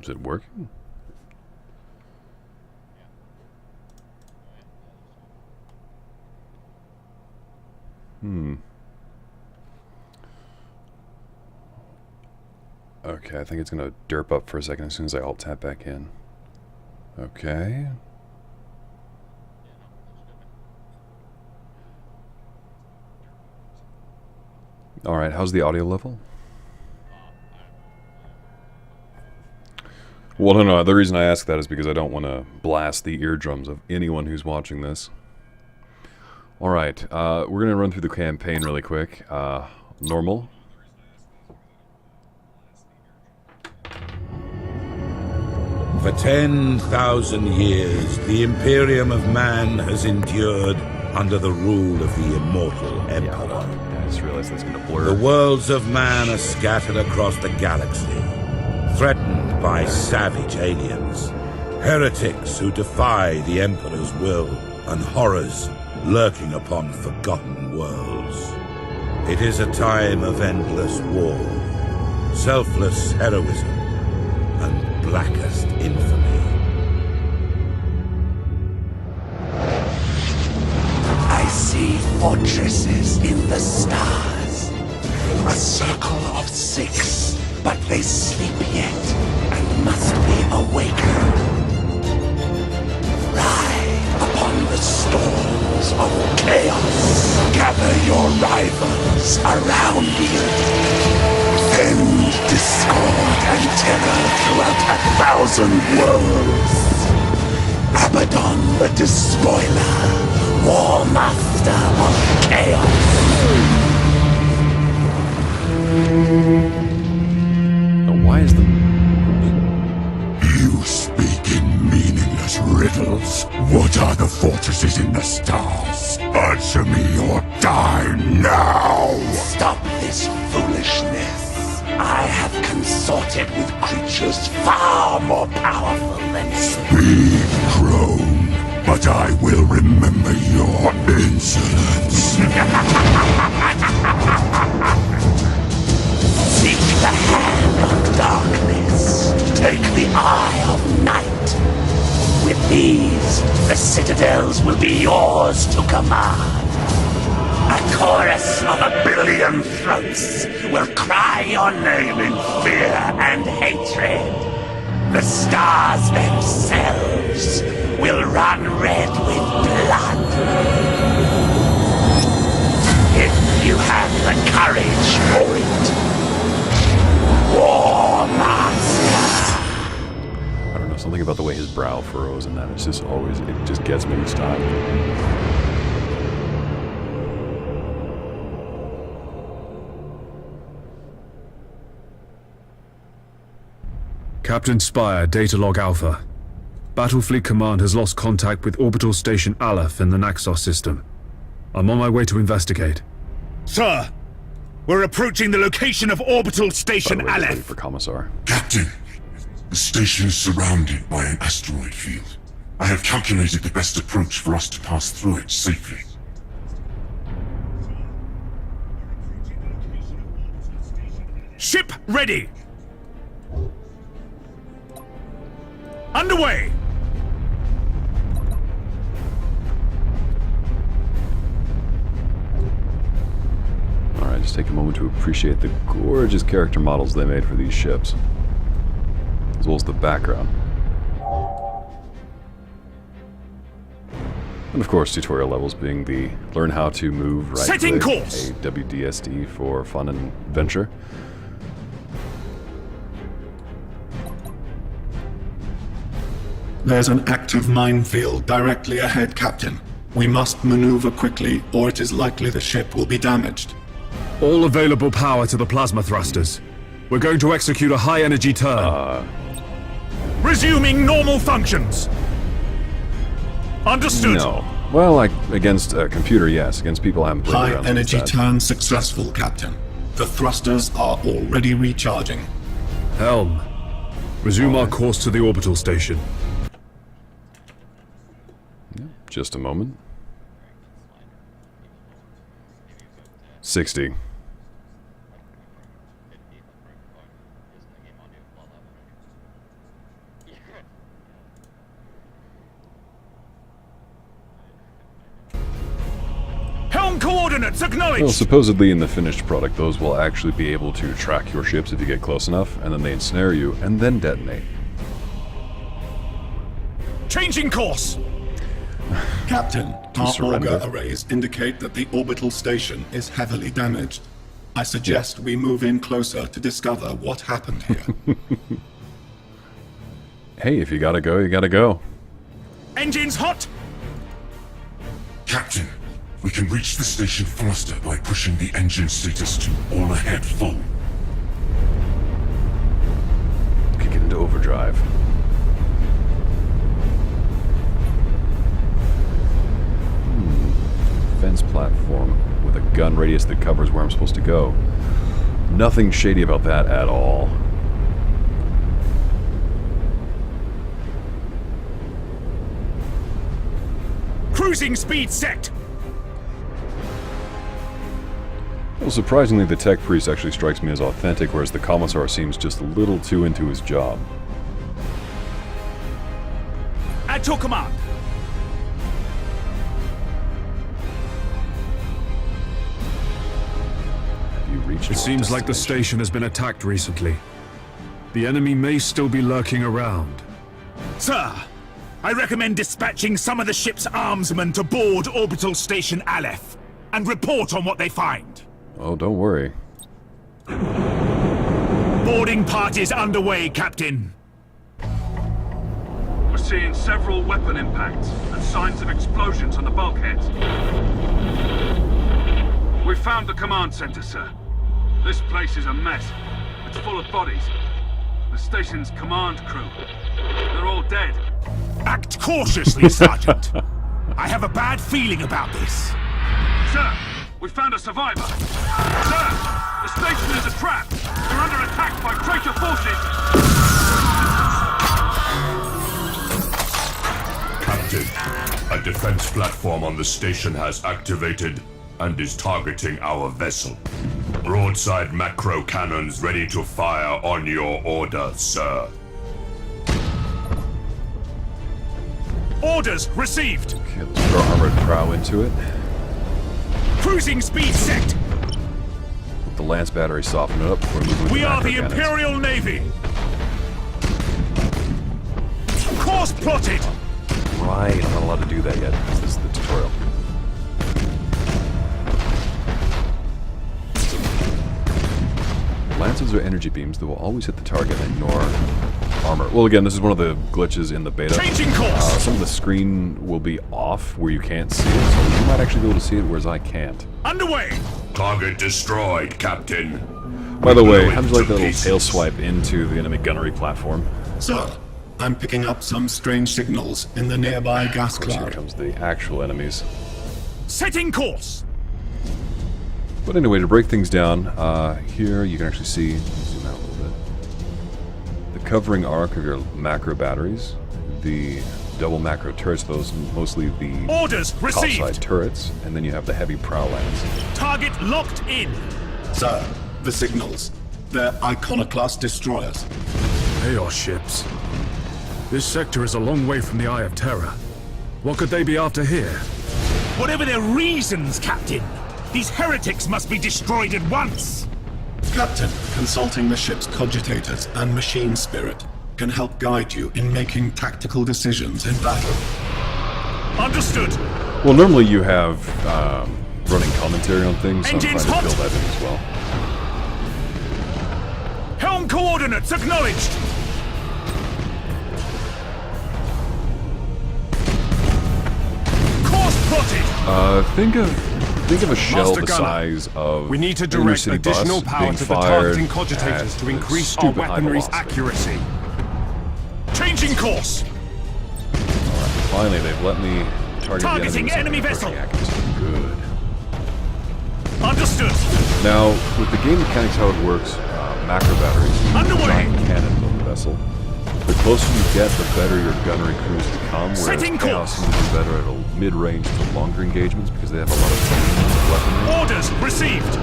Is it working? Okay, I think it's gonna derp up for a second as soon as I alt tap back in. Okay. Alright, how's the audio level? Well, no, the reason I ask that is because I don't want to blast the eardrums of anyone who's watching this. Alright, we're going to run through the campaign really quick. Normal. For 10,000 years, the Imperium of Man has endured under the rule of the immortal Emperor. I just realized that's going to blur. The worlds of man are scattered across the galaxy, threatened by savage aliens, heretics who defy the Emperor's will, and horrors lurking upon forgotten worlds. It is a time of endless war, selfless heroism, and blackest infamy. I see fortresses in the stars. A circle of 6, but they sleep yet and must be awakened. Ride upon the storms of chaos. Gather your rivals around you. Send discord and terror throughout 1,000 worlds. Abaddon the Despoiler, War Master of Chaos. Why is the... You speak in meaningless riddles. What are the fortresses in the stars? Answer me or die now! Stop this foolishness. I have consorted with creatures far more powerful than you. Speak, crone, but I will remember your insolence. Seek the hand of darkness. Take the eye of night. With these, the citadels will be yours to command. A chorus of 1 billion throats will cry your name in fear and hatred. The stars themselves will run red with blood. If you have the courage for it. War Master. I don't know, something about the way his brow furrows and that, it's just always, it just gets me each time. Captain Spire, Datalog Alpha. Battlefleet Command has lost contact with Orbital Station Aleph in the Naxos system. I'm on my way to investigate. Sir, we're approaching the location of Orbital Station By the way, just waiting Aleph. for Commissar. Captain, the station is surrounded by an asteroid field. I have calculated the best approach for us to pass through it safely. Ship ready! Underway! Alright, just take a moment to appreciate the gorgeous character models they made for these ships, as well as the background. And of course, tutorial levels being the learn how to move right Setting click, course! a WDSD for fun and adventure. There's an active minefield directly ahead, Captain. We must maneuver quickly, or it is likely the ship will be damaged. All available power to the plasma thrusters. We're going to execute a high-energy turn. Resuming normal functions. Understood. No. Well, like, against a computer, yes. Against people I haven't played around with High-energy that. turn successful, Captain. The thrusters are already recharging. Helm. Resume our course to the orbital station. Just a moment. 60. Acknowledged! Well, supposedly in the finished product, those will actually be able to track your ships if you get close enough, and then they ensnare you, and then detonate. Changing course! Captain, our surrender. auger arrays indicate that the orbital station is heavily damaged. I suggest we move in closer to discover what happened here. Hey, if you gotta go, you gotta go. Engines hot! Captain, we can reach the station faster by pushing the engine status to all ahead full. Kick it into overdrive. Defense platform with a gun radius that covers where I'm supposed to go. Nothing shady about that at all. Cruising speed set! Well, surprisingly, the tech priest actually strikes me as authentic, whereas the commissar seems just a little too into his job. At your command! Have you reached It your seems like the destination? station has been attacked recently. The enemy may still be lurking around. Sir, I recommend dispatching some of the ship's armsmen to board Orbital Station Aleph and report on what they find. Oh, don't worry. Boarding parties underway, Captain. We're seeing several weapon impacts and signs of explosions on the bulkheads. We found the command center, sir. This place is a mess. It's full of bodies. The station's command crew. They're all dead. Act cautiously, Sergeant. I have a bad feeling about this. Sir, we found a survivor. Sir, the station is a trap. We're under attack by traitor forces. Captain, a defense platform on the station has activated and is targeting our vessel. Broadside macro cannons ready to fire on your order, sir. Orders received. Okay, let's put our armored prow into it. Cruising speed set. Let the lance battery soften it up before moving with We are macro the cannons. Imperial Navy. Course plotted. Right, I'm not allowed to do that yet because this is the tutorial. Lances are energy beams that will always hit the target and ignore armor. Well, again, this is one of the glitches in the beta. Changing course. Some of the screen will be off where you can't see it, so you might actually be able to see it, whereas I can't. Underway. Target destroyed, Captain. By the way, Blew how it did you like to that little pieces. tail swipe into the enemy gunnery platform? Sir, I'm picking up some strange signals in the nearby gas Of course, here cloud. comes the actual enemies. Setting course. But anyway, to break things down, here you can actually see, zoom out a little bit, the covering arc of your macro batteries, the double macro turrets, those mostly the Orders topside received. turrets, and then you have the heavy prow lance. Target locked in. Sir, the signals. They're iconoclast destroyers. Chaos ships. This sector is a long way from the Eye of Terror. What could they be after here? Whatever their reasons, Captain, these heretics must be destroyed at once. Captain, consulting the ship's cogitators and machine spirit can help guide you in making tactical decisions in battle. Understood. Well, normally you have running commentary on things, so I'm trying Engines to hot. build that in as well. Helm coordinates acknowledged. Course plotted. Think of a shell Master the Gunner, size of We need to an inner direct city additional bus power being to the fired targeting cogitators at to increase our stupid high weaponry's velocity. accuracy. Changing course. Finally, they've let me target Targeting the enemy with vessel. approaching accuracy. Good. Understood. Now, with the game mechanics, how it works, macro batteries use Underway. giant cannons on the vessel. The closer you get, the better your gunnery crews become, whereas Setting Chaos course. seems to be better at a mid-range to longer engagements because they have a lot of weaponry. Orders received.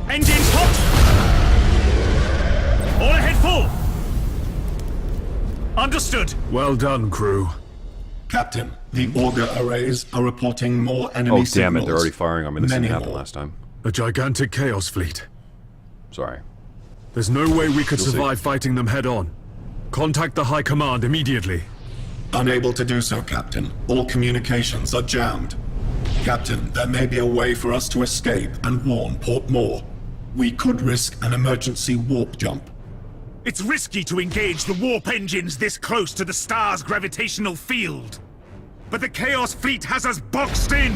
Engines hot. All ahead full. Understood. Well done, crew. Captain, the auger arrays are reporting more enemy Oh, damn signals. it, they're already firing on me. This didn't Many happen more. last time. A gigantic Chaos fleet. Sorry. There's no way we could You'll see. survive fighting them head-on. Contact the High Command immediately. Unable to do so, Captain. All communications are jammed. Captain, there may be a way for us to escape and warn Port Moore. We could risk an emergency warp jump. It's risky to engage the warp engines this close to the star's gravitational field. But the Chaos Fleet has us boxed in!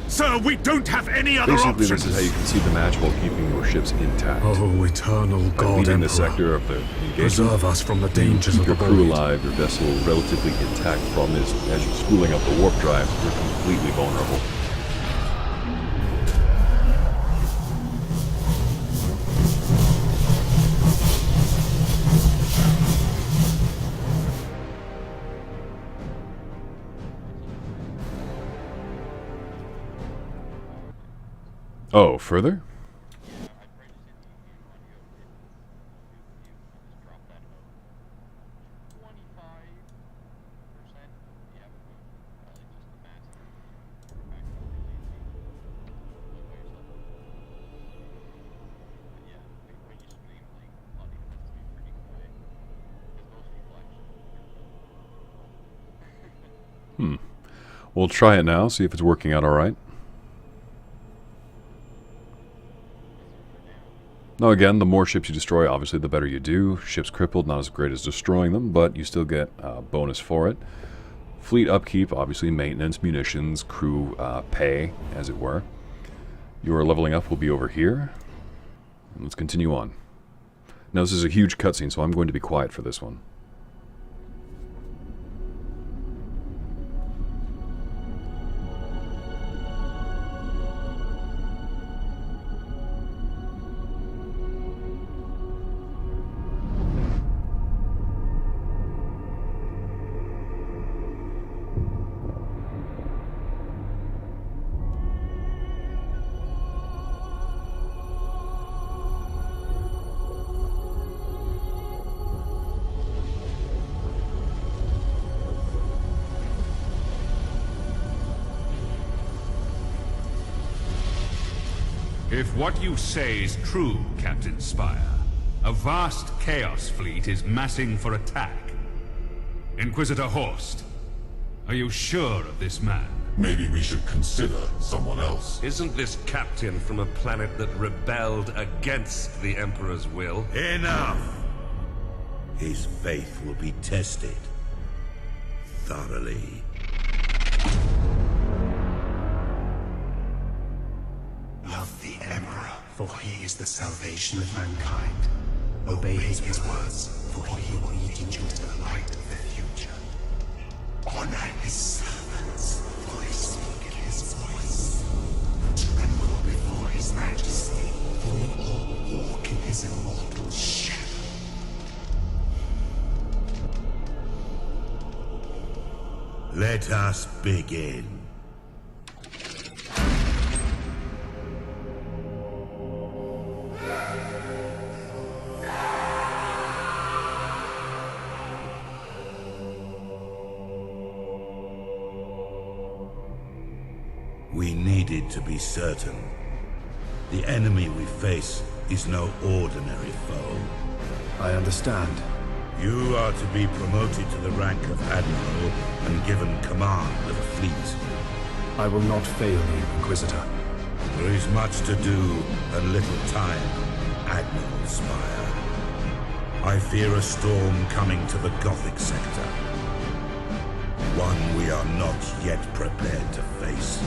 Sir, we don't have any other Basically, options! this is how you concede the match while keeping your ships intact. Oh, eternal By God leading Emperor. the sector of the engagement, Preserve us from the dangers keep of the your crew void. alive, your vessel relatively intact. Problem is, as you're spooling up the warp drive, you're completely vulnerable. Oh, further? We'll try it now, see if it's working out alright. Now again, the more ships you destroy, obviously the better you do. Ships crippled, not as great as destroying them, but you still get a bonus for it. Fleet upkeep, obviously maintenance, munitions, crew pay, as it were. Your leveling up will be over here. And let's continue on. Now this is a huge cutscene, so I'm going to be quiet for this one. If what you say is true, Captain Spire, a vast Chaos Fleet is massing for attack. Inquisitor Horst, are you sure of this man? Maybe we should consider someone else. Isn't this captain from a planet that rebelled against the Emperor's will? Enough! His faith will be tested thoroughly. Love the Emperor, for he is the salvation of mankind. Obey his words, for he will lead you into the light of the future. Honor his servants, for they speak his voice. Tremble before his majesty, for we all walk in his immortal shadow. Let us begin. We needed to be certain. The enemy we face is no ordinary foe. I understand. You are to be promoted to the rank of Admiral and given command of a fleet. I will not fail you, Inquisitor. There is much to do and little time, Admiral Spire. I fear a storm coming to the Gothic sector. One we are not yet prepared to face.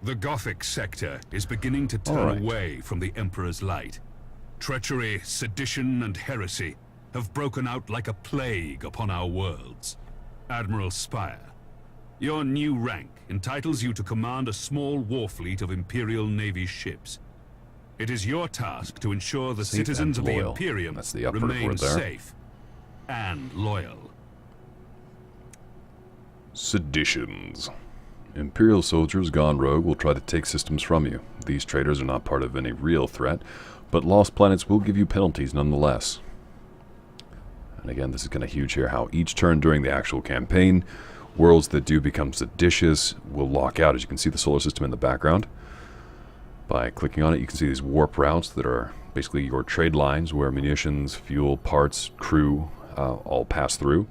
The Gothic sector is beginning to turn Alright. away from the Emperor's light. Treachery, sedition, and heresy have broken out like a plague upon our worlds. Admiral Spire, your new rank entitles you to command a small war fleet of Imperial Navy ships. It is your task to ensure the Safe citizens and of the loyal. Imperium That's the upper remain word there. safe and loyal. Seditions. Imperial soldiers gone rogue will try to take systems from you. These traitors are not part of any real threat, but lost planets will give you penalties nonetheless. And again, this is kind of huge here, how each turn during the actual campaign, worlds that do become seditious will lock out. As you can see the solar system in the background. By clicking on it, you can see these warp routes that are basically your trade lines where munitions, fuel, parts, crew all pass through.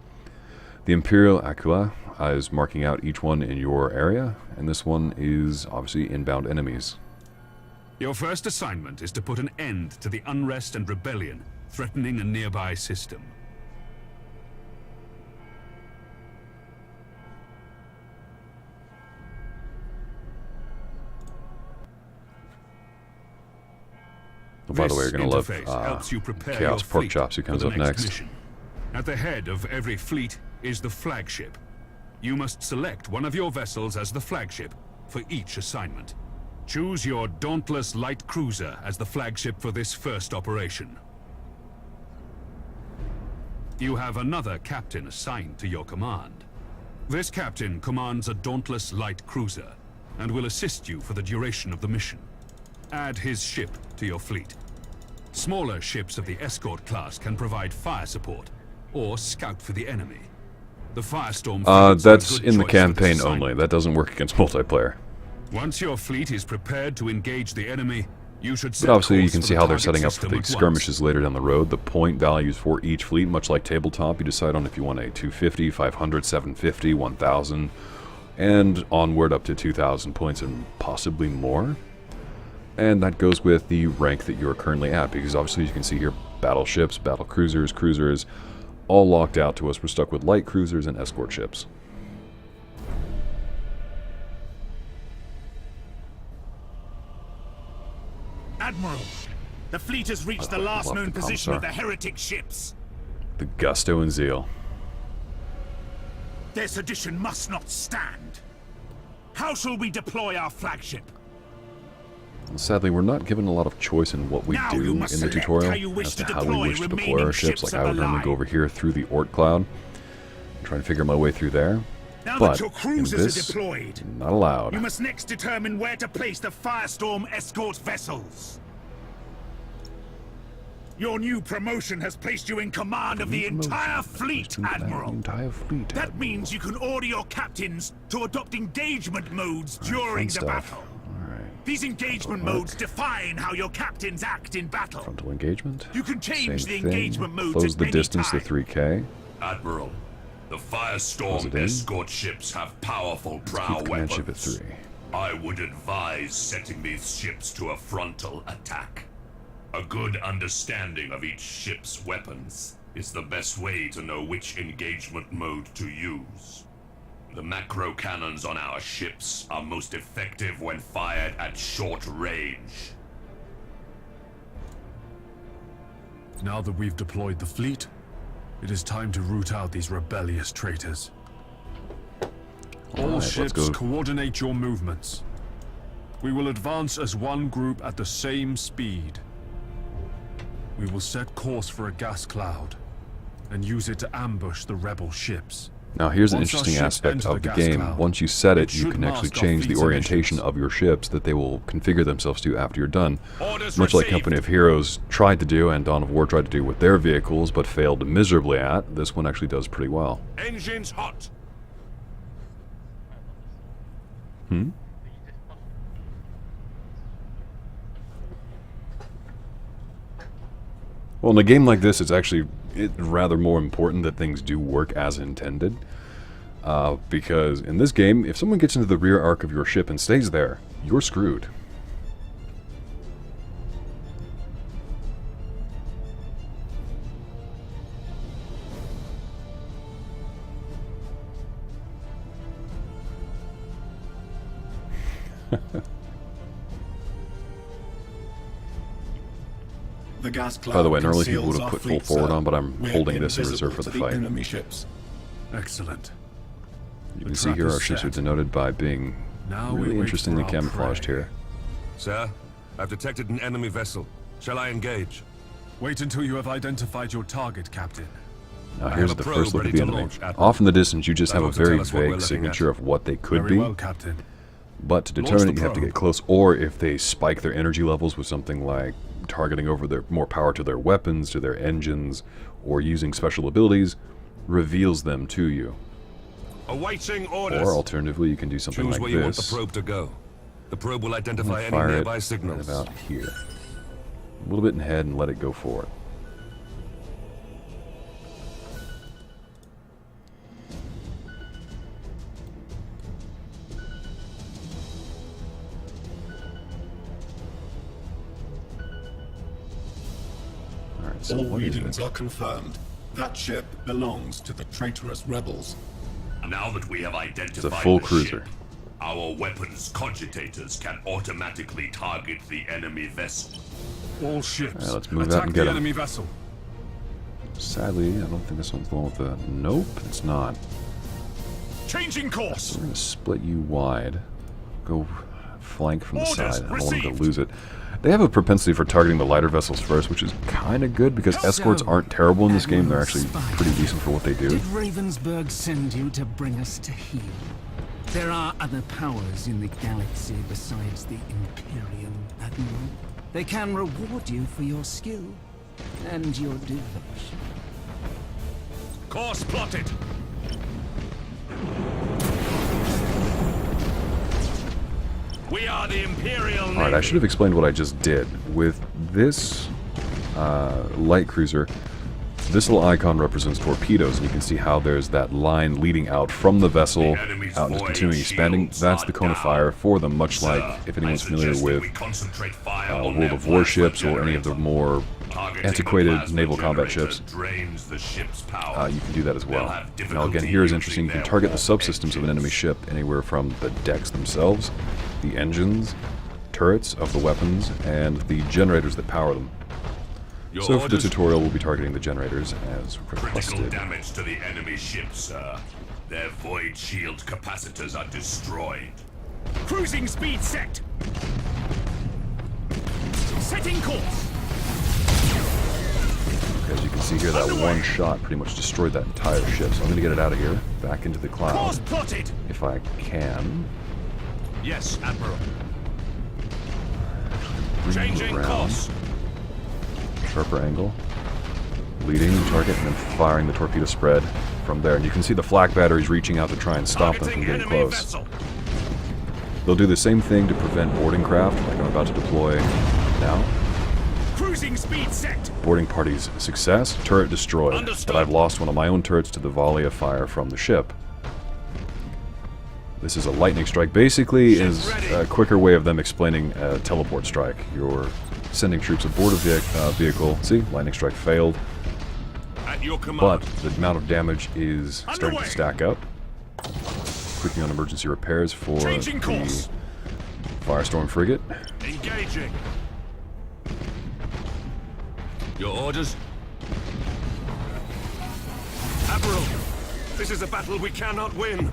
The Imperial Aquila is marking out each one in your area, and this one is obviously inbound enemies. Your first assignment is to put an end to the unrest and rebellion threatening a nearby system. Oh, by the way, you're going to love helps you prepare Chaos your Pork fleet Chops, who comes for up the next. mission. At the head of every fleet is the flagship. You must select one of your vessels as the flagship for each assignment. Choose your Dauntless Light Cruiser as the flagship for this first operation. You have another captain assigned to your command. This captain commands a Dauntless Light Cruiser and will assist you for the duration of the mission. Add his ship to your fleet. Smaller ships of the escort class can provide fire support or scout for the enemy. The Firestorm frigates are a that's good in the choice for this campaign assignment. only. That doesn't work against multiplayer. Once your fleet is prepared to engage the enemy, you should set But obviously you course can for see the how they're target setting up for system the at once. skirmishes later down the road. The point values for each fleet, much like tabletop, you decide on if you want a 250, 500, 750, 1000, and onward up to 2000 points and possibly more. And that goes with the rank that you're currently at, because obviously you can see here battleships, battle cruisers, cruisers, all locked out to us. We're stuck with light cruisers and escort ships. Admiral, the fleet has reached the last love known the position of the Commissar. heretic ships. The gusto and zeal. Their sedition must not stand. How shall we deploy our flagship? Sadly, we're not given a lot of choice in what we Now do you in must the select tutorial how you wish as to to how we deploy wish to deploy remaining our ships. ships Like I would of normally the go over here through the Orc Cloud and try to figure my way through there. Now But that your in cruisers this, are deployed, not allowed. you must next determine where to place the Firestorm escort vessels. Your new promotion has placed you in command of the entire fleet, Admiral. That means you can order your captains to adopt engagement modes during the battle. Alright. These engagement modes define how your captains act in battle. Frontal engagement. You can change Same the thing. engagement modes Close at the any distance time. to 3K. Admiral, the Close it Firestorm in. escort ships have powerful prow Keep command ship at weapons. 3. I would advise setting these ships to a frontal attack. A good understanding of each ship's weapons is the best way to know which engagement mode to use. The macro cannons on our ships are most effective when fired at short range. Now that we've deployed the fleet, it is time to root out these rebellious traitors. All Alright, let's ships, go. coordinate your movements. We will advance as one group at the same speed. We will set course for a gas cloud and use it to ambush the rebel ships. Now here's an Once our interesting ships aspect enter of the the gas game. cloud, Once you set it it, you should can actually mask our change the fleet's orientation emissions. of your ships that they will configure themselves to after you're done. Orders Much like received. Company of Heroes tried to do and Dawn of War tried to do with their vehicles, but failed miserably at, this one actually does pretty well. Engines hot! Well, in a game like this, it's actually rather more important that things do work as intended. Because in this game, if someone gets into the rear arc of your ship and stays there, you're screwed. The gas cloud By the way, normally people conceals would have our put full fleet, forward sir. on, but I'm We're holding this in invisible reserve for to the fight. enemy ships. Excellent. You The can see trap here is our ships are set. denoted by being Now we really wait interestingly for our camouflaged prey. here. Sir, I've detected an enemy vessel. Shall I engage? Wait until you have identified your target, Captain. Now I here's have a the probe first look at ready the to enemy. launch, Admiral. Off in the distance, you just That have a ought to very tell us what we're vague looking signature at. of what they could Very be. well, Captain. But to Launch determine the it, you have to probe. get close, or if they spike their energy levels with something like targeting over their more power to their weapons, to their engines, or using special abilities, reveals them to you. Awaiting orders. Or alternatively, you can do something Choose like where you want this. the probe to go. The probe will and identify any fire it nearby right signals. about here. A little bit in head and let it go forward. Alright, so All what is readings it? are confirmed. That ship belongs to the traitorous rebels. Now that we have identified full the cruiser. ship, our weapons cogitators can automatically target the enemy vessel. All ships. Alright, let's move out attack and the get 'em. enemy vessel. Sadly, I don't think this one's the one with the... Nope, it's not. Changing course. We're going to split you wide. Go flank from the Orders side. I don't want them received. to lose it. They have a propensity for targeting the lighter vessels first, which is kind of good because escorts aren't terrible in this game. They're actually pretty decent for what they do. Did Ravensburg send you to bring us to heel? There are other powers in the galaxy besides the Imperium, Admiral. They can reward you for your skill and your devotion. Course plotted. We are the Imperial Navy. Alright, I should have explained what I just did. With this light cruiser, this little icon represents torpedoes, and you can see how there's that line leading out from the vessel, The enemy's out and just void continuing expanding. shields That's are the cone of down. fire for them, much Sir, like if anyone's I familiar suggest with we concentrate fire on World their of Warships plasma or any of the generator. more Targeting the antiquated plasma naval combat generator ships. drains the ship's power. You can do that as They'll well. have Now difficulty again, here is using interesting. You can their target the warp subsystems of an enemy engines. ship anywhere from the decks themselves, the engines, turrets of the weapons, and the generators that power them. Your So for the orders? tutorial, we'll be targeting the generators as Critical requested. damage to the enemy ship, sir. Their void shield capacitors are destroyed. Cruising speed set. Setting course. As you can see here, that one shot pretty much destroyed that entire ship. So I'm going to get it out of here, back into the cloud, Course plotted. if I can. Yes, Admiral. Bring it Changing around. course. Sharper angle, leading the target and then firing the torpedo spread from there. And you can see the flak batteries reaching out to try and stop them from Targeting getting enemy close. vessel. They'll do the same thing to prevent boarding craft, like I'm about to deploy now. Cruising speed set. Boarding party's success, turret destroyed, Understood. but I've lost one of my own turrets to the volley of fire from the ship. This is a lightning strike. Basically Ship is ready. a quicker way of them explaining a teleport strike. You're sending troops aboard a vehicle. See, lightning strike failed, At your command. but the amount of damage is starting Underway. to stack up. Clicking on emergency repairs for Changing the course. Firestorm frigate. Engaging. Your orders? Admiral, this is a battle we cannot win.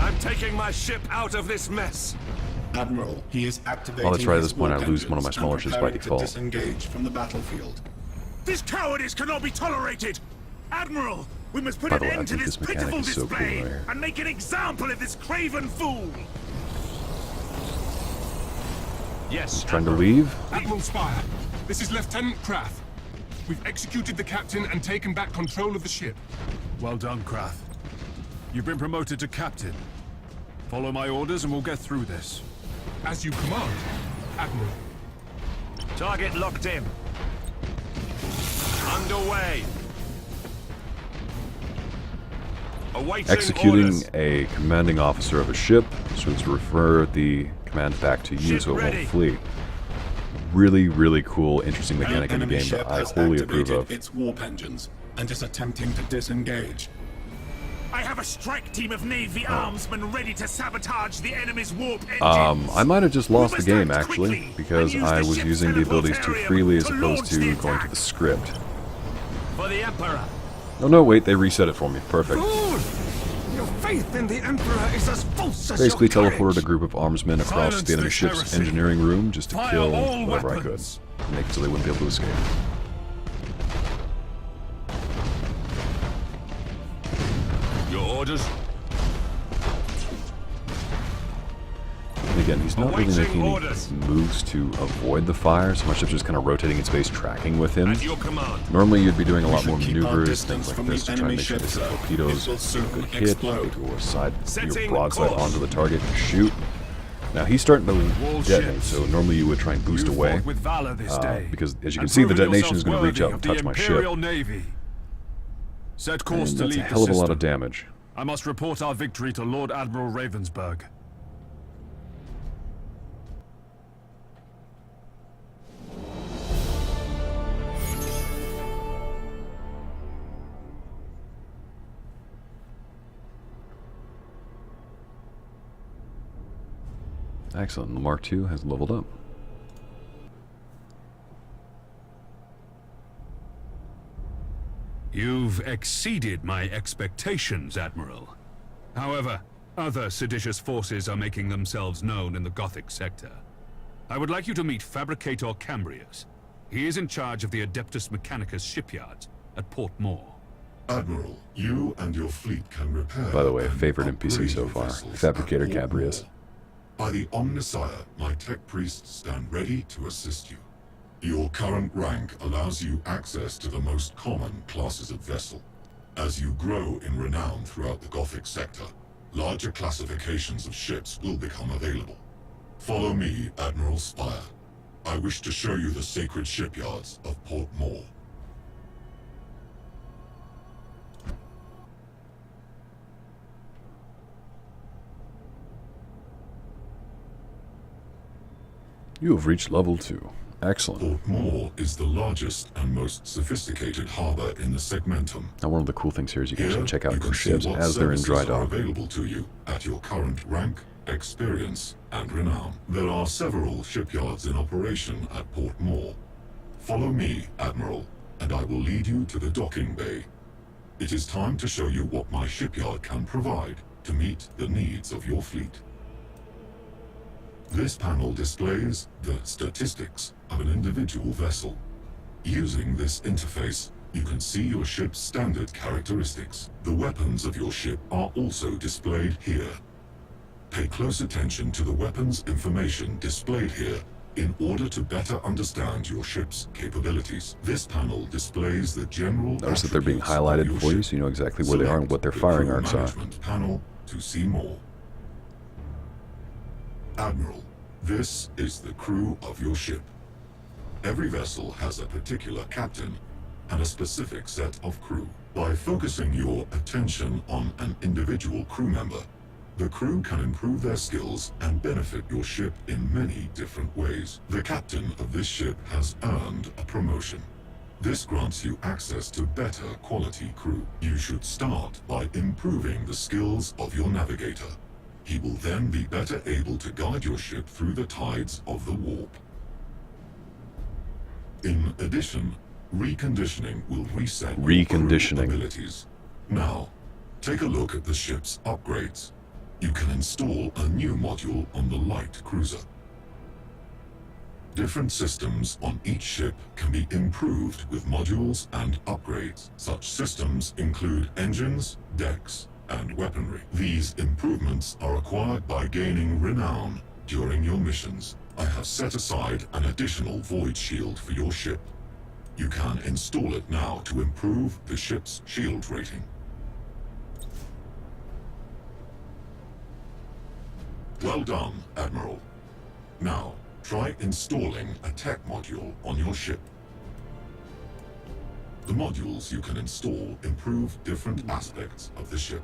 I'm taking my ship out of this mess. Admiral, he is activating Oh, that's right, at his this point I warp lose one of my engines smaller and ships by preparing to default. disengage from the battlefield. This cowardice cannot be tolerated. Admiral, we must put By an the way, I end to think this this mechanic pitiful is so cool display right here. and make an example of this craven fool. Yes, Trying to leave. Admiral Spire, this is Lieutenant Krath. We've executed the captain and taken back control of the ship. Well done, Krath. You've been promoted to captain. Follow my orders and we'll get through this. As you command, Admiral. Target locked in. Underway. Awaiting Executing orders. a commanding officer of a ship, so as to refer the command back to you Ship so it ready. won't flee. Really, really cool, interesting An mechanic in the enemy game ship that I has wholly approve activated of. its warp engines and is attempting to disengage. I have a strike team of Navy armsmen ready to sabotage the enemy's warp engines. I might have just lost the must game, act actually, quickly because and use I the was ship's using the abilities too teleportarium freely as to opposed launch to the going to attack. the script. For the Emperor. Oh no, wait, they reset it for me. Perfect. Fool! Your faith in the Emperor is as false as Basically your courage. teleported a group of armsmen across Silence the enemy this ship's heresy. engineering room just to Fire kill all whatever weapons. I could. Make it so they wouldn't be able to escape. Orders. And again, he's not really Awaiting making any orders. moves to avoid the fire, so much as just kind of rotating in space, tracking with him. At your command. Normally, you'd be doing a lot should more keep our maneuvers, distance things like from this, the to try and enemy make sure ships, that the sir. torpedoes It will get a soon good hit. explode. They go side, Setting broadside course. onto the target and shoot. Now he's starting to Wall detonate, ships. so normally you would try and boost You away, fought with valor this day, because as you can and see, the proven detonation is going to yourselves reach out worthy and of touch the my ship. Imperial Navy. Set course And to that's a lead hell of the a lot system. of damage. I must report our victory to Lord Admiral Ravensburg. Excellent. The Mark II has leveled up. You've exceeded my expectations, Admiral. However, other seditious forces are making themselves known in the Gothic sector. I would like you to meet Fabricator Cambrius. He is in charge of the Adeptus Mechanicus shipyards at Port Moore. Admiral, you and your fleet can repair. By the way, and favorite NPC upgrade so your far, vessels Fabricator at Port Cambrius. Moore. By the Omnissiah, my tech priests stand ready to assist you. Your current rank allows you access to the most common classes of vessel. As you grow in renown throughout the Gothic sector, larger classifications of ships will become available. Follow me, Admiral Spire. I wish to show you the sacred shipyards of Port Moore. You have reached level 2. Excellent. Port Moore is the largest and most sophisticated harbor in the Segmentum. Now, one of the cool things here is you can Here, actually check out you your can see ships what as they're in dry services are dock. available to you at your current rank, experience, and renown. There are several shipyards in operation at Port Moore. Follow me, Admiral, and I will lead you to the docking bay. It is time to show you what my shipyard can provide to meet the needs of your fleet. This panel displays the statistics of an individual vessel. Using this interface, you can see your ship's standard characteristics. The weapons of your ship are also displayed here. Pay close attention to the weapons information displayed here in order to better understand your ship's capabilities. This panel displays the general Notice that they're being attributes of highlighted your for you, ship. so you know exactly where they are and what their Select firing the arcs crew are. management panel to see more. Admiral, this is the crew of your ship. Every vessel has a particular captain and a specific set of crew. By focusing your attention on an individual crew member, the crew can improve their skills and benefit your ship in many different ways. The captain of this ship has earned a promotion. This grants you access to better quality crew. You should start by improving the skills of your navigator. He will then be better able to guide your ship through the tides of the warp. In addition, reconditioning will reset your crew abilities. Now, take a look at the ship's upgrades. You can install a new module on the light cruiser. Different systems on each ship can be improved with modules and upgrades. Such systems include engines, decks, and weaponry. These improvements are acquired by gaining renown during your missions. I have set aside an additional void shield for your ship. You can install it now to improve the ship's shield rating. Well done, Admiral. Now, try installing a tech module on your ship. The modules you can install improve different aspects of the ship.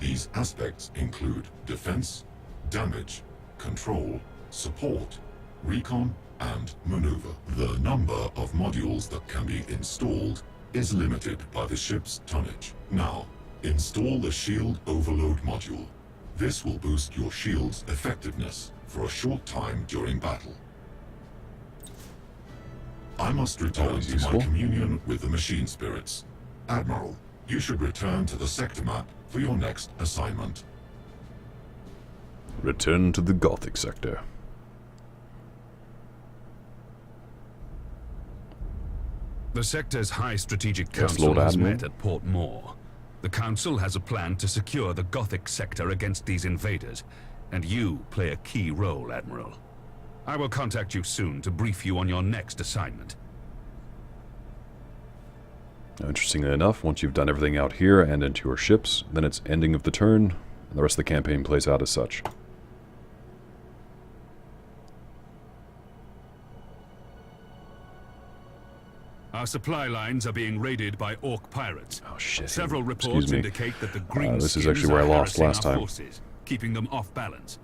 These aspects include defense, damage, control, support, recon, and maneuver. The number of modules that can be installed is limited by the ship's tonnage. Now, install the Shield Overload module. This will boost your shield's effectiveness for a short time during battle. I must return Always to useful. my communion with the machine spirits. Admiral, you should return to the sector map for your next assignment. Return to the Gothic sector. The sector's high strategic Yes, council Lord has Admiral. met at Port Moore. The Council has a plan to secure the Gothic sector against these invaders, and you play a key role, Admiral. I will contact you soon to brief you on your next assignment. Now, interestingly enough, once you've done everything out here and into your ships, then it's ending of the turn, and the rest of the campaign plays out as such. Our supply lines are being raided by Orc pirates. Oh shit. Several reports indicate that the green this is actually where I lost last time. Forces, keeping them off balance.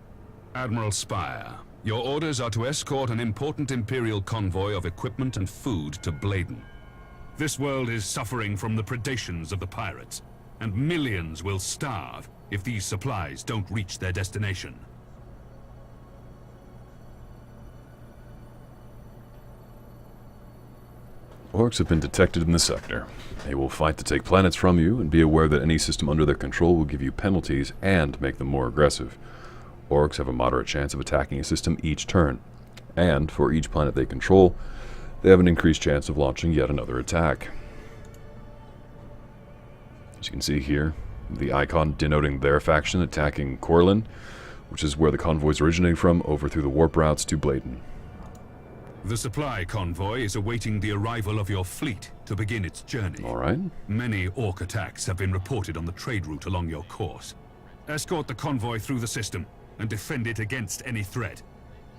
Admiral Spire, your orders are to escort an important Imperial convoy of equipment and food to Bladen. This world is suffering from the predations of the pirates, and millions will starve if these supplies don't reach their destination. Orcs have been detected in the sector. They will fight to take planets from you, and be aware that any system under their control will give you penalties and make them more aggressive. Orcs have a moderate chance of attacking a system each turn, and for each planet they control, they have an increased chance of launching yet another attack. As you can see here, the icon denoting their faction attacking Corlin, which is where the convoys originating from, over through the warp routes to Bladen. The supply convoy is awaiting the arrival of your fleet to begin its journey. Alright. Many Orc attacks have been reported on the trade route along your course. Escort the convoy through the system and defend it against any threat.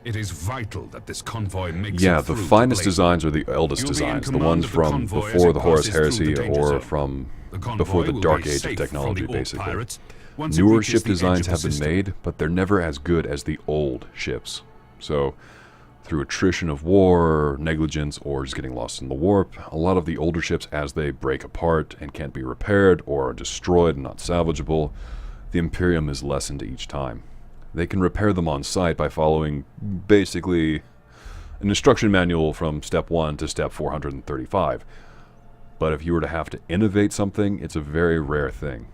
It is vital that this convoy makes it through the to finest Bladen. designs are the eldest You'll be in designs, the command ones of the from convoy as before it the Horus passes through Heresy the danger or zone. from The convoy before the will Dark be Age of safe technology, from the Orc basically. pirates once it Newer reaches ship the edge designs of the have been system. made, but they're never as good as the old ships. So, through attrition of war, negligence, or just getting lost in the warp, a lot of the older ships, as they break apart and can't be repaired or are destroyed and not salvageable, the Imperium is lessened each time. They can repair them on site by following basically an instruction manual from step 1 to step 435. But if you were to have to innovate something, it's a very rare thing.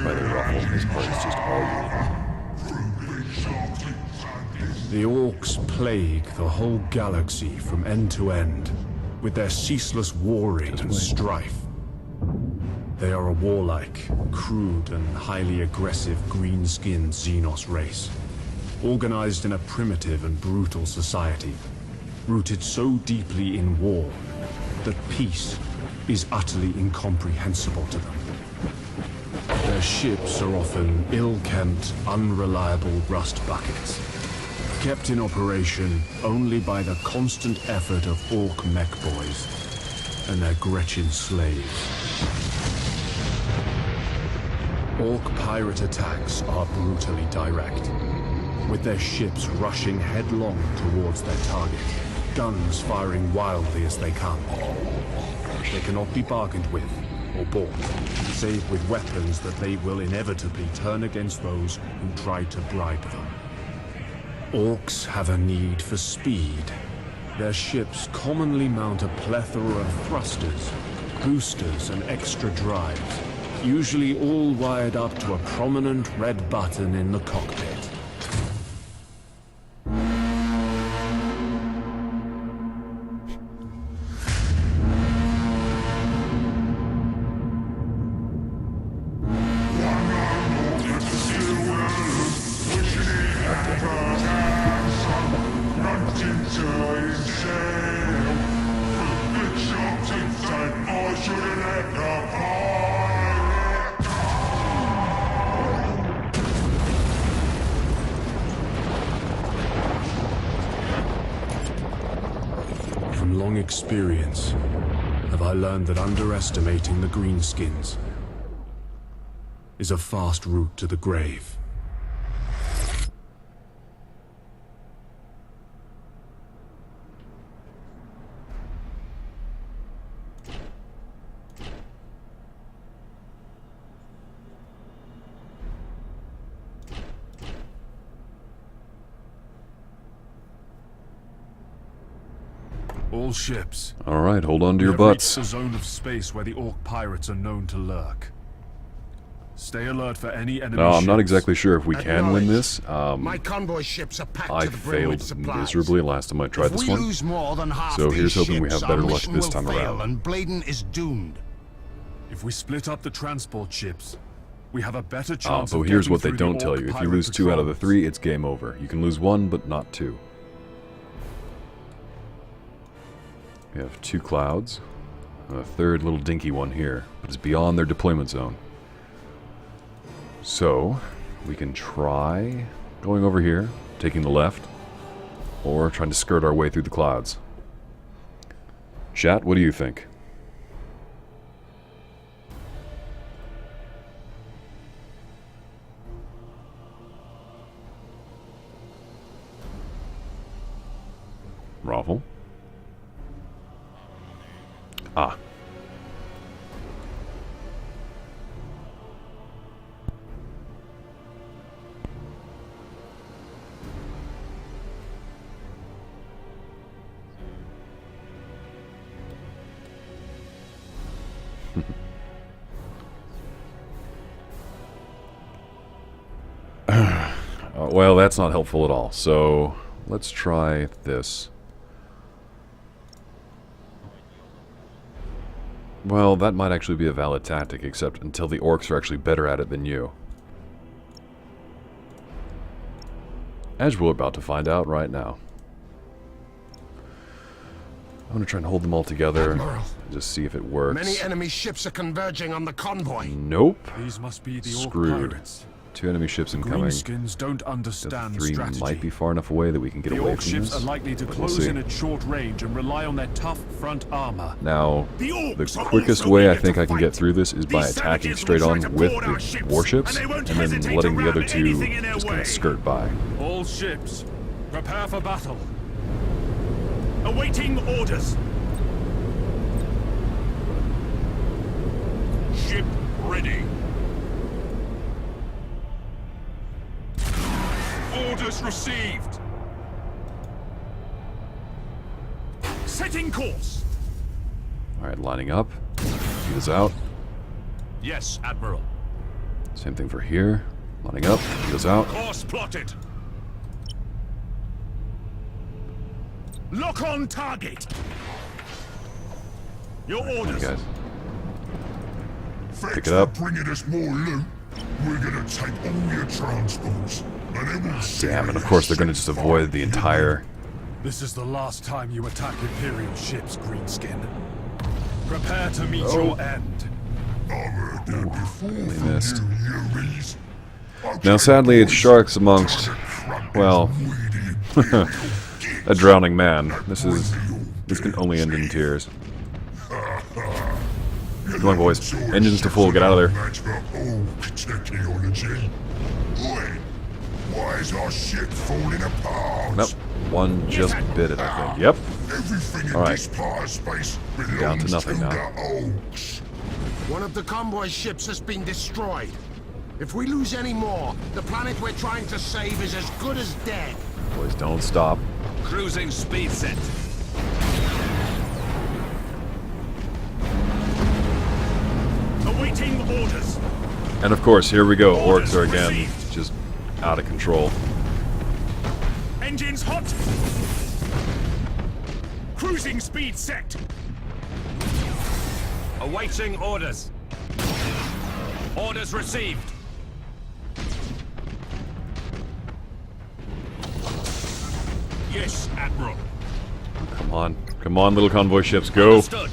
By the ruffle, this part is just all you. The Orcs plague the whole galaxy from end to end, with their ceaseless warring and strife. They are a warlike, crude and highly aggressive green-skinned Xenos race, organized in a primitive and brutal society, rooted so deeply in war that peace is utterly incomprehensible to them. Their ships are often ill-kempt, unreliable rust buckets, kept in operation only by the constant effort of Orc mech boys and their Gretchen slaves. Orc pirate attacks are brutally direct, with their ships rushing headlong towards their target, guns firing wildly as they come. They cannot be bargained with or bought, save with weapons that they will inevitably turn against those who try to bribe them. Orcs have a need for speed. Their ships commonly mount a plethora of thrusters, boosters, and extra drives, usually all wired up to a prominent red button in the cockpit. From long experience, have I learned that underestimating the greenskins is a fast route to the grave. All ships. Alright, hold on to We your have butts. reached the zone of space where the Orc pirates are known to lurk. Stay alert for any enemy No, I'm not ships. exactly sure if we can win this. My convoy ships are packed I to the brim with failed supplies. miserably last time I tried If this we one. lose more than half So these here's hoping we ships, have better our luck mission this will time fail around. And Bladen is doomed. If we split up the transport ships, we have a better chance But of here's getting what they through the don't tell Orc you. If you pirate lose 2 out of the patrols. 3, it's game over. You can lose 1, but not 2. We have 2 clouds. A third little dinky one here, but it's beyond their deployment zone. So, we can try going over here, taking the left, or trying to skirt our way through the clouds. Chat, what do you think? Raffle? Ah. Well, that's not helpful at all. So, let's try this. Well, that might actually be a valid tactic, except until the orcs are actually better at it than you. As we're about to find out right now. I'm going to try and hold them all together and just see if it works. Many enemy ships are converging on the convoy. Nope. These must be the Orc Screwed. pirates. 2 enemy ships incoming. Greenskins don't understand The 3 strategy. might be far enough away that we can get The away Orc from ships this. are likely to but we'll close see. in at short range and rely on their tough front armor. Now, The the orcs are quickest also way I eager think to I can get fight. through this is by These attacking savages straight will on try to with board our the ships, warships, and they won't and then hesitate letting to the other ram 2 anything in their just kind way. of skirt by. All ships, prepare for battle. Awaiting orders. Ship ready. Orders received. Setting course. Alright, lining up. Feet is out. Yes, Admiral. Same thing for here. Lining up. Feet is out. Course plotted. Lock on target. Your orders. Guys. Thanks Pick it up. for bringing us more loot. We're gonna take all your transports, and then we'll see. Damn, and of course they're going to just avoid the entire... This is the last time you attack Imperial ships, Greenskin. Prepare to meet Oh. your end. They missed. Now sadly it's sharks amongst, well, a drowning man. This can only end in tears. Come on boys, engines to full, get out of there. Why is our ship falling apart? Nope, one just bit it I think. Yep. Everything in Alright. this part of space belongs Down to nothing now. the Oaks. One of the convoy ships has been destroyed. If we lose any more, the planet we're trying to save is as good as dead. Boys, don't stop. Cruising speed set. Awaiting orders. And of course, here we go. Orders Orcs are again received. just out of control. Engines hot. Cruising speed set. Awaiting orders. Orders received. Yes, Admiral. Come on, little convoy ships, go! Understood.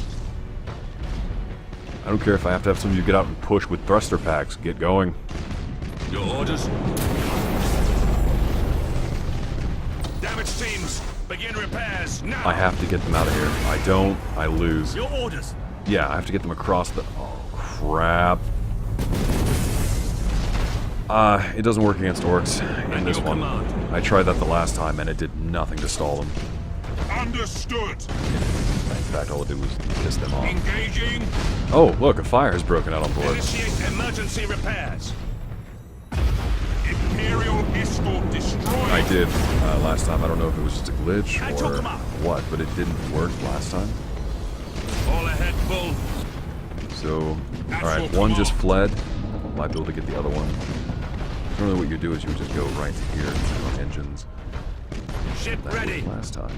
I don't care if I have to have some of you get out and push with thruster packs. Get going. Your orders. Damage teams, begin repairs now. I have to get them out of here. I don't, I lose. Your orders. Yeah, I have to get them across the... Oh, crap. It doesn't work against orcs in this one. I tried that the last time and it did nothing to stall them. Understood. In fact, all it did was piss them off. Engaging. Oh, look, a fire has broken out on board. Initiate emergency repairs. Imperial escort destroyed. I did last time. I don't know if it was just a glitch I took or 'em out. what, but it didn't work last time. All ahead, bull. So, alright, one just fled. might be able to get the other one. Normally what you do is you would just go right to here, turn on engines. Ship ready. Last time.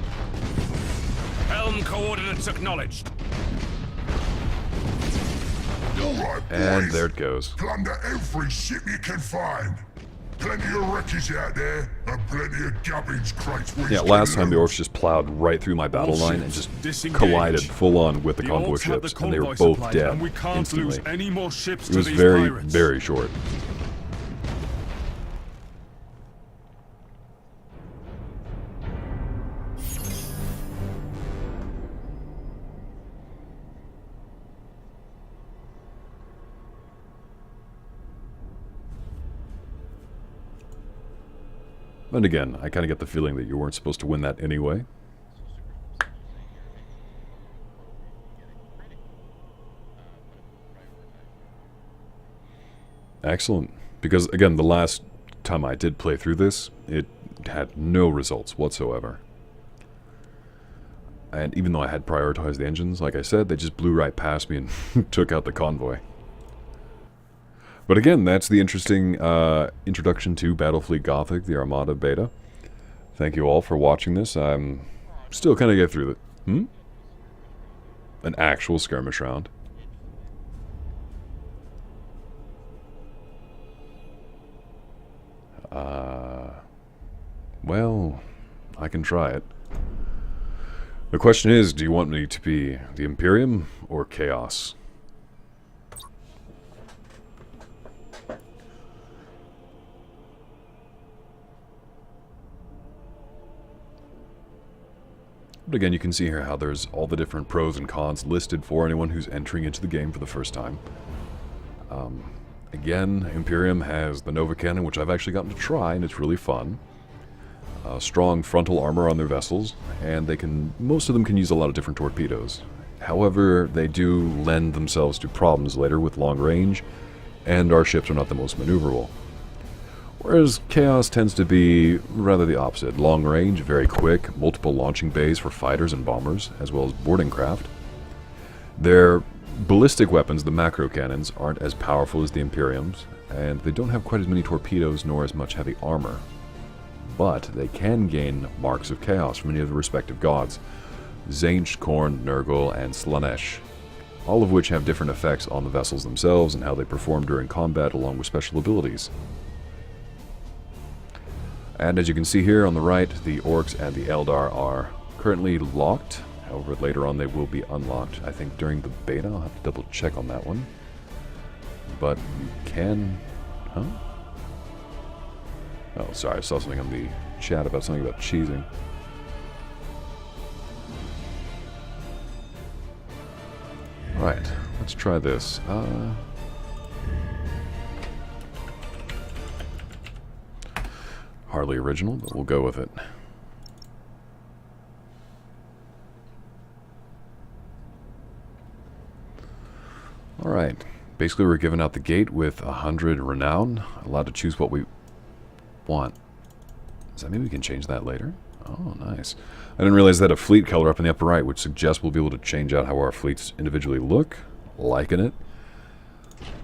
Helm coordinates acknowledged. Alright, And boys. there it goes. Plunder every ship you can find. Plenty of wreckage out there, and plenty of gubbins crates. Yeah, last time the orcs just plowed right through my battle line and just collided full on with the convoy orcs have ships, the and they were convoy both supplied, dead and we can't instantly. lose any more ships It was to these very, pirates. very short. And again, I kind of get the feeling that you weren't supposed to win that anyway. Excellent. Because, again, the last time I did play through this, it had no results whatsoever. And even though I had prioritized the engines, like I said, they just blew right past me and took out the convoy. But again, that's the interesting introduction to Battlefleet Gothic, the Armada beta. Thank you all for watching this. I'm still kind of get through it. An actual skirmish round. Well, I can try it. The question is, do you want me to be the Imperium or Chaos? But again, you can see here how there's all the different pros and cons listed for anyone who's entering into the game for the first time. Again, Imperium has the Nova Cannon, which I've actually gotten to try, and it's really fun. Strong frontal armor on their vessels, and most of them can use a lot of different torpedoes. However, they do lend themselves to problems later with long range, and our ships are not the most maneuverable. Whereas Chaos tends to be rather the opposite. Long range, very quick, multiple launching bays for fighters and bombers, as well as boarding craft. Their ballistic weapons, the macro cannons, aren't as powerful as the Imperium's, and they don't have quite as many torpedoes nor as much heavy armor. But they can gain marks of chaos from any of the respective gods. Tzeentch, Khorne, Nurgle, and Slaanesh, all of which have different effects on the vessels themselves and how they perform during combat along with special abilities. And as you can see here on the right, the Orcs and the Eldar are currently locked. However, later on they will be unlocked. I think during the beta, I'll have to double check on that one. But you can... Huh? Oh, sorry, I saw something on the chat about something about cheesing. Right, let's try this. Hardly original, but we'll go with it. Alright, basically we're giving out the gate with 100 renown, allowed to choose what we want. Does that mean we can change that later? Oh, nice. I didn't realize that a fleet color up in the upper right, which suggests we'll be able to change out how our fleets individually look. Liking it.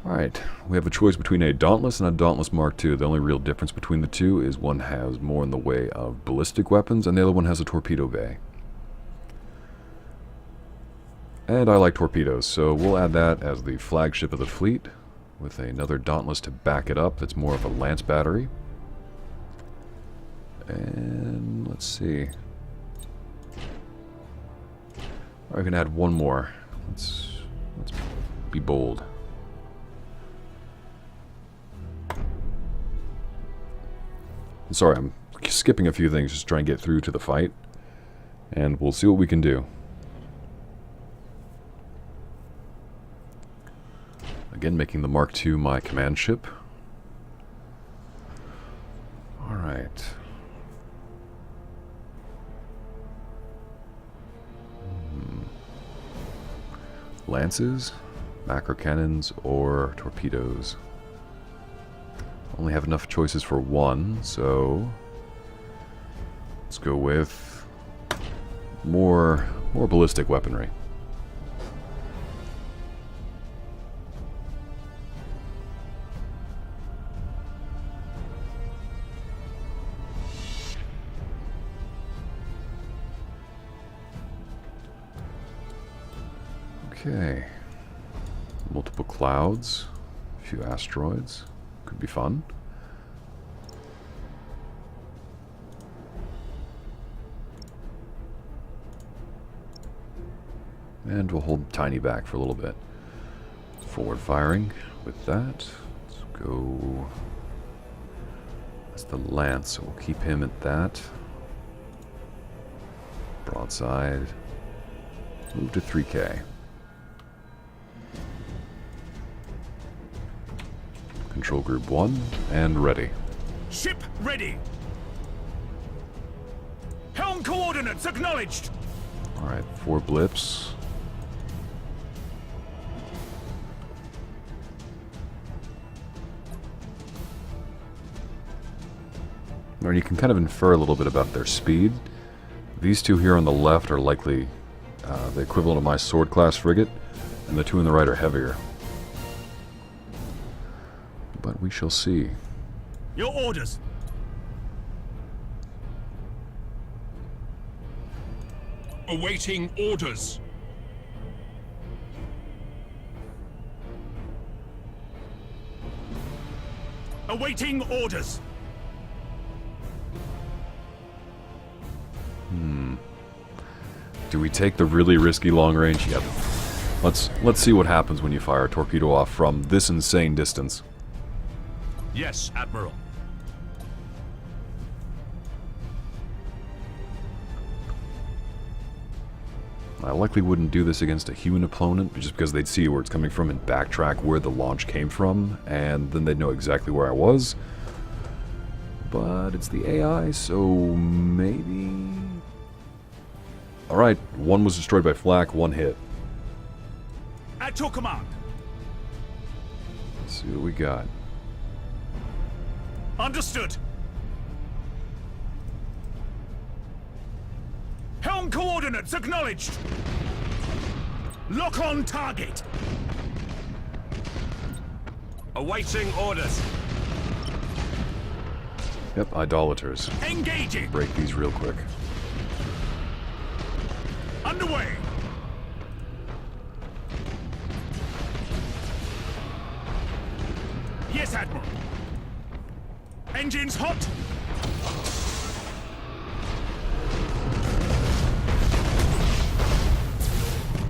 Alright, we have a choice between a Dauntless and a Dauntless Mark II. The only real difference between the two is one has more in the way of ballistic weapons, and the other one has a torpedo bay. And I like torpedoes, so we'll add that as the flagship of the fleet, with another Dauntless to back it up that's more of a lance battery. And let's see. I can add one more. Let's be bold. Sorry, I'm skipping a few things just to try and get through to the fight. And we'll see what we can do. Again, making the Mark II my command ship. Alright. Lances, macro cannons, or torpedoes. Only have enough choices for one, so let's go with more ballistic weaponry. Okay. Multiple clouds, a few asteroids. Could be fun. And we'll hold Tiny back for a little bit. Forward firing with that. Let's go. That's the Lance, so we'll keep him at that. Broadside. Move to 3K. Control Group 1, and ready. Ship ready. Helm coordinates acknowledged. Alright, 4 blips. And you can kind of infer a little bit about their speed. These two here on the left are likely the equivalent of my sword class frigate, and the two on the right are heavier. But we shall see. Your orders. Awaiting orders. Awaiting orders. Do we take the really risky long range? Yep. Let's see what happens when you fire a torpedo off from this insane distance. Yes, Admiral. I likely wouldn't do this against a human opponent, just because they'd see where it's coming from and backtrack where the launch came from, and then they'd know exactly where I was. But it's the AI, so maybe... Alright, one was destroyed by flak, one hit. At your command. Let's see what we got. Understood. Helm coordinates acknowledged. Lock on target. Awaiting orders. Yep, idolaters. Engaging. Break these real quick. Underway. Yes, Admiral. Engines hot.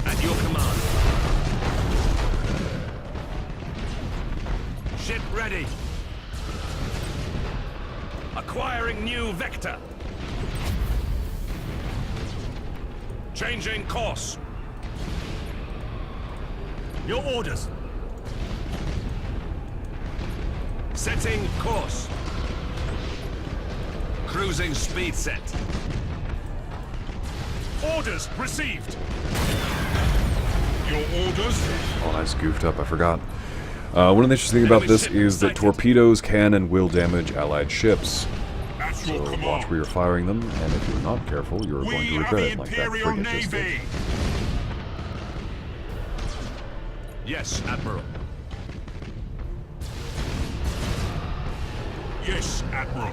At your command. Ship ready. Acquiring new vector. Changing course. Your orders. Setting course. Cruising speed set. Orders received. Your orders? Oh, I just goofed up, I forgot. One of the interesting things about this is that torpedoes can and will damage allied ships. So watch where you're firing them, and if you're not careful, you're going to regret it, like that frigate just did. Yes, Admiral. Yes, Admiral.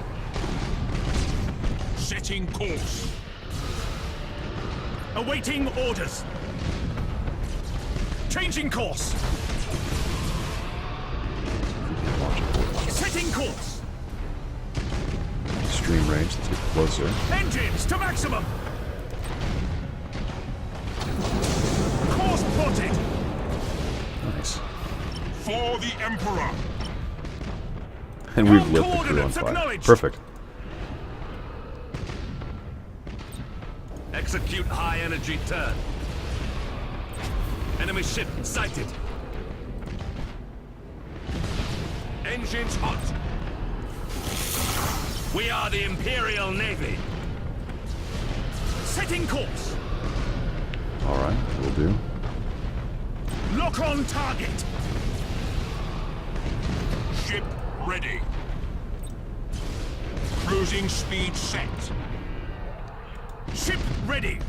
Setting course. Awaiting orders. Changing course. Setting course. Stream range, let's get closer. Engines to maximum. Course plotted. Nice. For the Emperor. And we've lit the crew on fire. Perfect. Execute high energy turn. Enemy ship sighted. Engines hot. We are the Imperial Navy. Setting course. Alright, will do. Lock on target. Ship ready. Cruising speed set. Ship ready.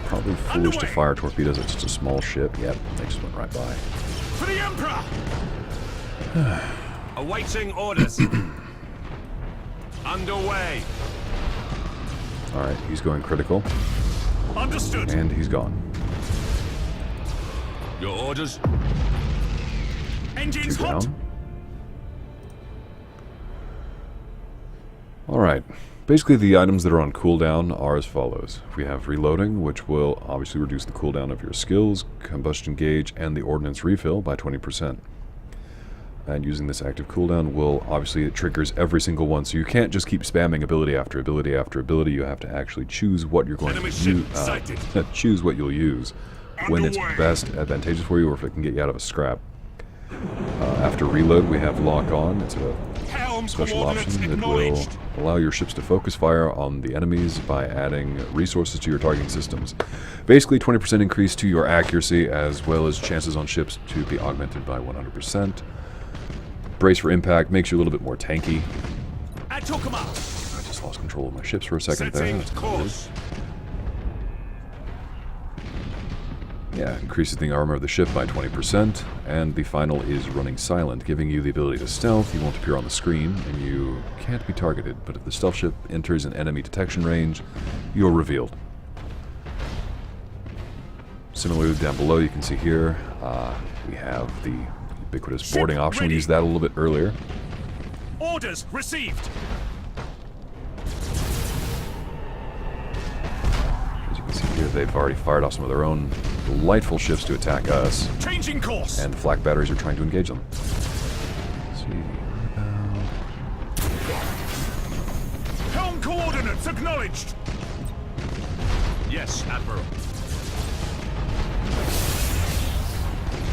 Probably foolish to fire torpedoes at such a small ship. Yep, they just went right by. For the Emperor. Awaiting orders. Underway. Alright, he's going critical. Understood. And he's gone. Your orders? Engines Two hot. down. Alright. Basically, the items that are on cooldown are as follows. We have reloading, which will obviously reduce the cooldown of your skills, combustion gauge, and the ordnance refill by 20%. And using this active cooldown will, obviously, it triggers every single one, so you can't just keep spamming ability after ability after ability. You have to actually choose what you're going to use, choose what you'll use when it's best advantageous for you, or if it can get you out of a scrap. After reload, we have lock on. It's a special option that will allow your ships to focus fire on the enemies by adding resources to your targeting systems. Basically, 20% increase to your accuracy, as well as chances on ships to be augmented by 100%. Brace for impact makes you a little bit more tanky. I just lost control of my ships for a second there. Yeah, increases the armor of the ship by 20%, and the final is running silent, giving you the ability to stealth. You won't appear on the screen, and you can't be targeted, but if the stealth ship enters an enemy detection range, you're revealed. Similarly, down below, you can see here, we have the ubiquitous boarding option. We used that a little bit earlier. Orders received. As you can see here, they've already fired off some of their own delightful ships to attack us. Changing course. And flak batteries are trying to engage them. Let's see. Helm coordinates acknowledged. Yes, Admiral.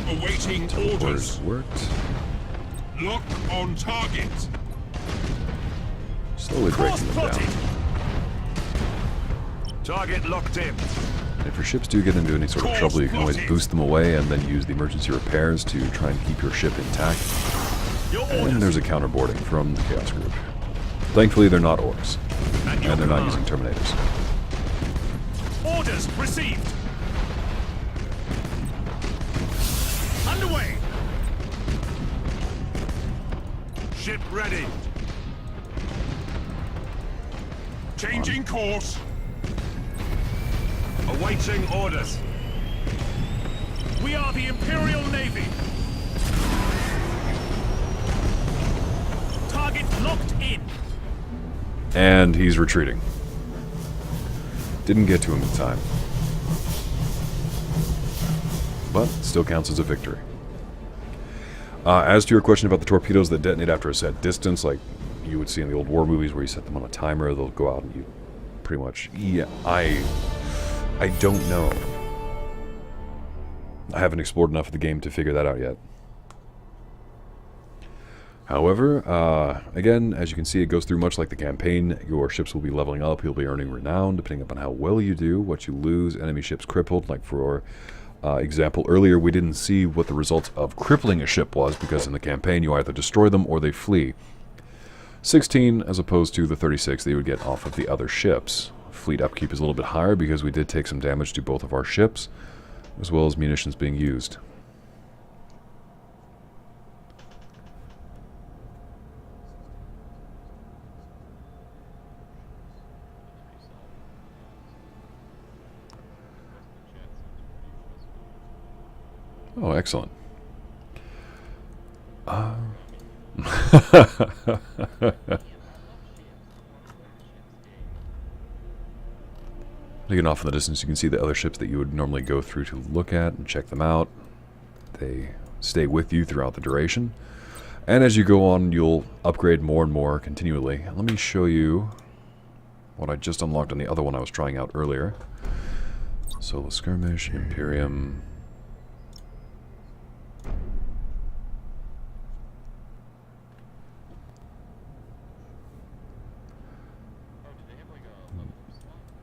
Awaiting orders. Worked. Lock on target. Slowly breaking them down. Target locked in. If your ships do get into any sort of trouble, you can always boost them away and then use the emergency repairs to try and keep your ship intact. And there's a counterboarding from the Chaos Group. Thankfully, they're not orcs, and they're not using Terminators. Orders received. Underway. Ship ready. Changing course. Awaiting orders. We are the Imperial Navy. Target locked in. And he's retreating. Didn't get to him in time. But still counts as a victory. As to your question about the torpedoes that detonate after a set distance, like you would see in the old war movies where you set them on a timer, they'll go out and you pretty much... Yeah, I don't know. I haven't explored enough of the game to figure that out yet. However, again, as you can see, it goes through much like the campaign. Your ships will be leveling up, you'll be earning renown, depending upon how well you do, what you lose, enemy ships crippled. Like for example, earlier we didn't see what the result of crippling a ship was, because in the campaign you either destroy them or they flee. 16 as opposed to the 36 that you would get off of the other ships. Fleet upkeep is a little bit higher because we did take some damage to both of our ships, as well as munitions being used. Oh, excellent. Looking off in the distance, you can see the other ships that you would normally go through to look at and check them out. They stay with you throughout the duration. And as you go on, you'll upgrade more and more continually. Let me show you what I just unlocked on the other one I was trying out earlier. Solo Skirmish, Imperium...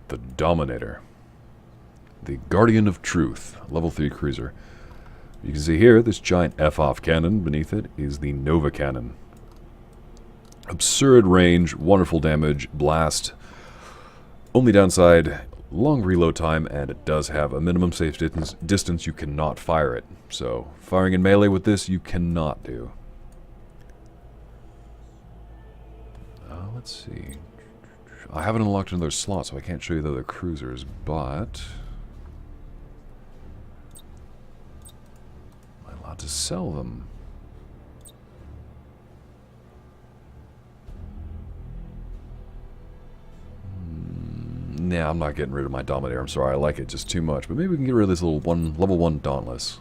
The Dominator. The Guardian of Truth. Level 3 cruiser. You can see here, this giant F-off cannon beneath it is the Nova Cannon. Absurd range, wonderful damage, blast. Only downside, long reload time, and it does have a minimum safe distance you cannot fire it. So, firing in melee with this, you cannot do. Let's see. I haven't unlocked another slot, so I can't show you the other cruisers, but... am I allowed to sell them? Nah, I'm not getting rid of my Dominator. I'm sorry, I like it just too much. But maybe we can get rid of this little level 1 Dauntless.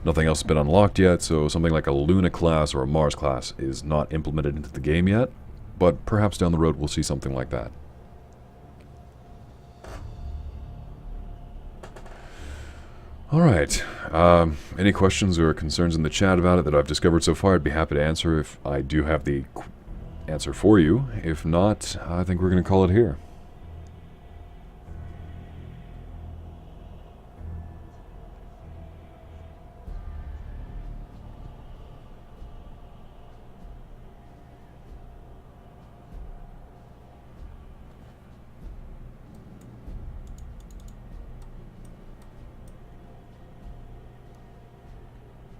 Nothing else has been unlocked yet, so something like a Luna class or a Mars class is not implemented into the game yet. But perhaps down the road we'll see something like that. Alright, any questions or concerns in the chat about it that I've discovered so far? I'd be happy to answer if I do have the answer for you. If not, I think we're going to call it here.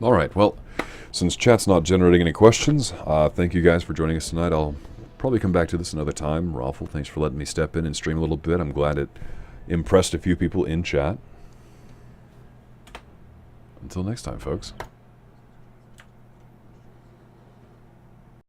Alright, well, since chat's not generating any questions, thank you guys for joining us tonight. I'll probably come back to this another time. Raffle, thanks for letting me step in and stream a little bit. I'm glad it impressed a few people in chat. Until next time, folks.